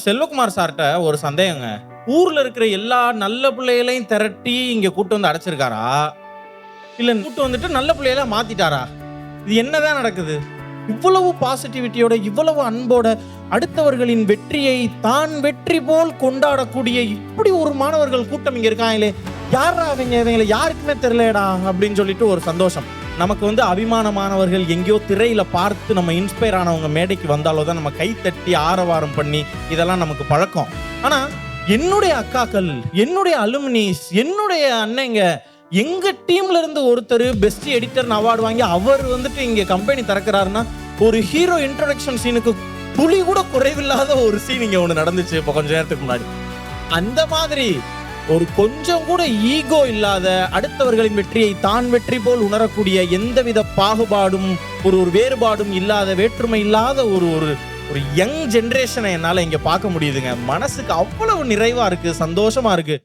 செல்வகுமார் சார்ட்ட ஒரு சந்தேகங்க. ஊர்ல இருக்கிற எல்லா நல்ல பிள்ளைகளையும் திரட்டி இங்க கூட்டு வந்து அடைச்சிருக்காரா? இல்ல கூட்டு வந்துட்டு நல்ல பிள்ளைகளா மாத்திட்டாரா? இது என்னதான் நடக்குது? இவ்வளவு பாசிட்டிவிட்டியோட, இவ்வளவு அன்போட, அடுத்தவர்களின் வெற்றியை தான் வெற்றி போல் கொண்டாடக்கூடிய இப்படி ஒரு மாணவர்கள் கூட்டம் இங்க இருக்காங்களே, யாரா அவங்க? இவங்களை யாருக்குமே தெரியலடா அப்படின்னு சொல்லிட்டு ஒரு சந்தோஷம். நமக்கு வந்து அபிமானமானவர்கள் எங்கேயோ திரையில பார்த்து நம்ம இன்ஸ்பயர் ஆனவங்க மேடைக்கு வந்தாலோ தான் நம்ம கை தட்டி ஆரவாரம் பண்ணி இதெல்லாம் நமக்கு பழக்கம். ஆனா என்னுடைய அக்காக்கள், என்னுடைய அலுமினிஸ், என்னுடைய அண்ணங்க, எங்க டீம்ல இருந்து ஒருத்தர் பெஸ்ட் எடிட்டர் அவார்டு வாங்கி அவர் வந்துட்டு இங்க கம்பெனி திறக்கிறாருன்னா, ஒரு ஹீரோ இன்ட்ரோடக்ஷன் சீனுக்கு துளி கூட குறைவில்லாத ஒரு சீன் இங்க ஒண்ணு நடந்துச்சு இப்ப கொஞ்ச நேரத்துக்கு முன்னாடி. அந்த மாதிரி ஒரு கொஞ்சம் கூட ஈகோ இல்லாத, அடுத்தவர்களின் வெற்றியை தான் வெற்றி போல் உணரக்கூடிய, எந்தவித பாகுபாடும் ஒரு வேறுபாடும் இல்லாத, வேற்றுமை இல்லாத ஒரு ஒரு யங் ஜெனரேஷனை என்னால இங்க பார்க்க முடியுதுங்க. மனசுக்கு அவ்வளவு நிறைவா இருக்கு, சந்தோஷமா இருக்கு.